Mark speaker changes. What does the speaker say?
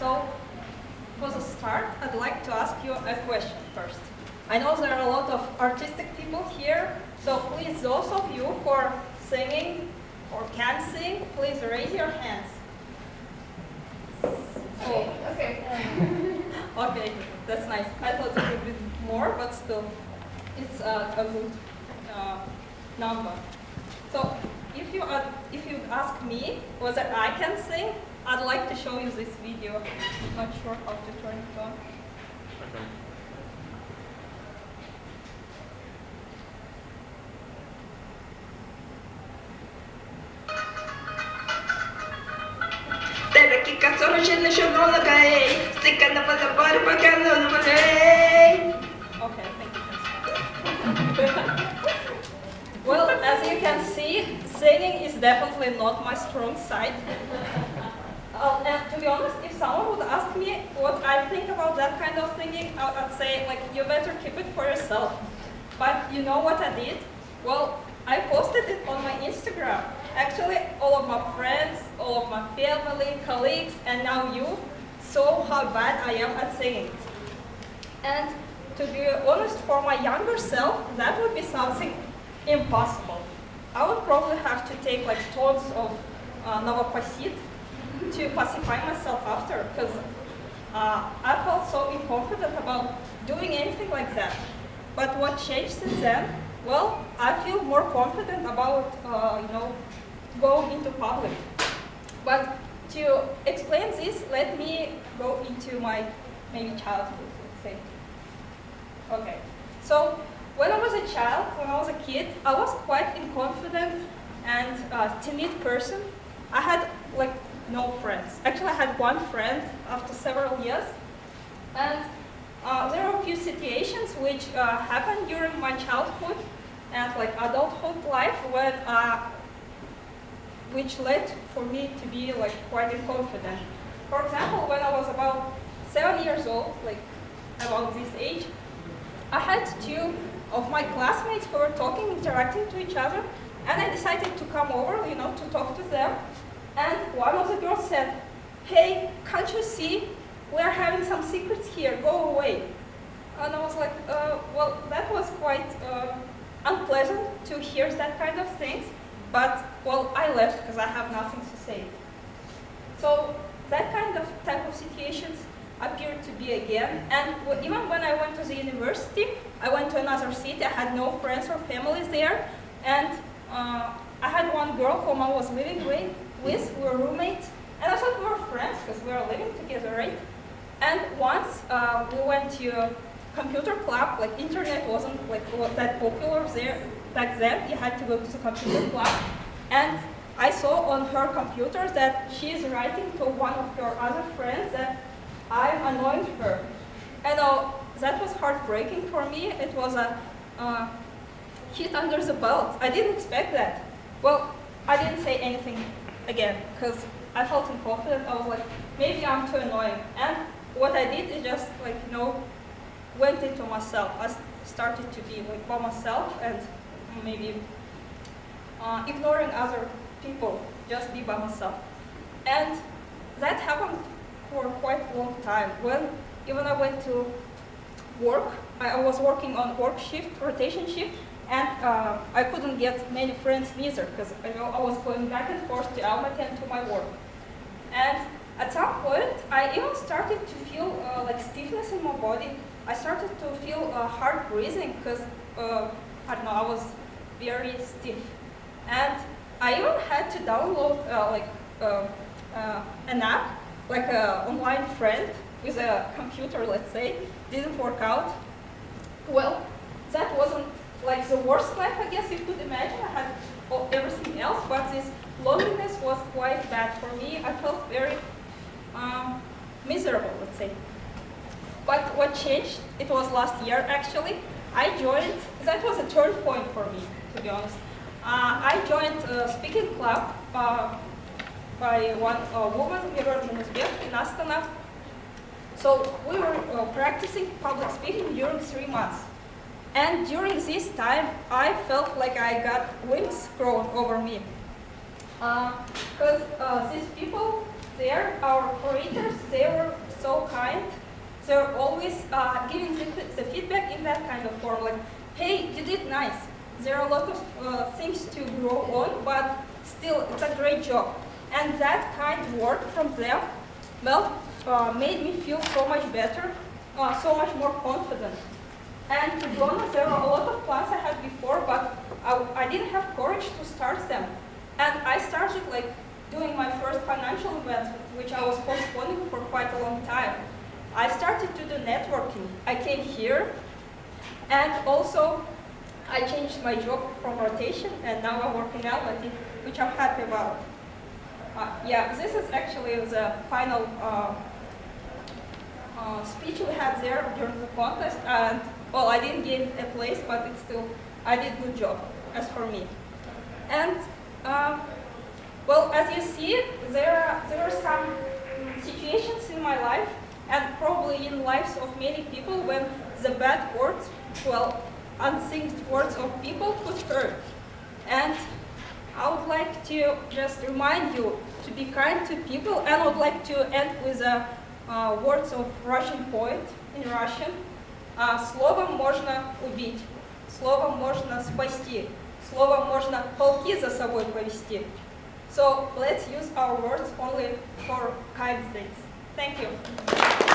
Speaker 1: So, for the start, I'd like to ask you a question first. I know there are a lot of artistic people here, so please, those of you who are singing or can sing, please raise your hands. Oh.
Speaker 2: Okay.
Speaker 1: Okay, that's nice. I thought it would be more, but still, it's a good number. So, if you ask me whether I can sing, I'd like to show you this video. I'm not sure how to turn it on.
Speaker 3: Okay.
Speaker 1: Okay, thank you. Well, as you can see, singing is definitely not my strong side. And to be honest, if someone would ask me what I think about that kind of singing, I'd say, like, you better keep it for yourself. But you know what I did? Well, I posted it on my Instagram. Actually, all of my friends, all of my family, colleagues, and now you saw how bad I am at singing. And to be honest, for my younger self, that would be something impossible. I would probably have to take like tons of Novopacid to pacify myself after, because I felt so inconfident about doing anything like that. But what changed since then? Well, I feel more confident about going into public. But to explain this, let me go into my maybe childhood, let's say. Okay, so when I was a child, when I was a kid, I was quite inconfident and timid person. I had like no friends. Actually, I had one friend after several years. And there are a few situations which happened during my childhood and like adulthood life when, which led for me to be like quite inconfident. For example, when I was about 7 years old, like about this age, I had two of my classmates who were talking, interacting to each other, and I decided to come over, to talk to them. And one of the girls said, "Hey, can't you see? We're having some secrets here, go away." And I was like, well, that was quite unpleasant to hear that kind of things, but, well, I left because I have nothing to say. So that kind of type of situations appeared to be again, and even when I went to the university, I went to another city, I had no friends or families there, and I had one girl whom I was living with, we were roommates, and I thought we were friends because we were living together, right? And once we went to a computer club, like internet wasn't like that popular there back then, you had to go to the computer club, and I saw on her computer that she is writing to one of her other friends that I'm annoying her. And that was heartbreaking for me. It was a hit under the belt. I didn't expect that. Well, I didn't say anything again because I felt confident. I was like, maybe I'm too annoying. And what I did is just like, went into myself. I started to be like by myself and maybe ignoring other people, just be by myself. And that happened for quite a long time. When even I went to work, I was working on work shift, rotation shift, and I couldn't get many friends neither because I was going back and forth to Almaty and to my work. And at some point, I even started to feel like stiffness in my body. I started to feel hard breathing because I don't know, I was very stiff. And I even had to download an app, like an online friend with a computer, let's say. Didn't work out. Well, that wasn't like the worst life, I guess you could imagine. I had everything else, but this loneliness was quite bad for me. I felt very miserable, let's say. But what changed, it was last year actually. I joined, that was a turn point for me, to be honest. I joined a speaking club by one woman, Mirror in Astana. So we were practicing public speaking during 3 months. And during this time, I felt like I got wings grown over me. Because these people there, our curators, they were so kind. They're always giving the feedback in that kind of form, like, hey, you did nice. There are a lot of things to grow on, but still, it's a great job. And that kind word from them, well, made me feel so much better, so much more confident. And to be honest, there were a lot of plans I had before, but I didn't have courage to start them. And I started like doing my first financial event, which I was postponing for quite a long time. I started to do networking. I came here, and also I changed my job from rotation, and now I'm working out, which I'm happy about. Yeah, this is actually the final speech we had there during the contest, and well, I didn't gain a place, but it's still, I did a good job, as for me. And well, as you see, there are some situations in my life, and probably in lives of many people, when the bad words, well, unseen words of people could hurt. And I would like to just remind you to be kind to people, and I would like to end with words of Russian poet in Russian. Словом можно убить, словом можно спасти, словом можно полки за собой повести. So let's use our words only for kind things. Thank you.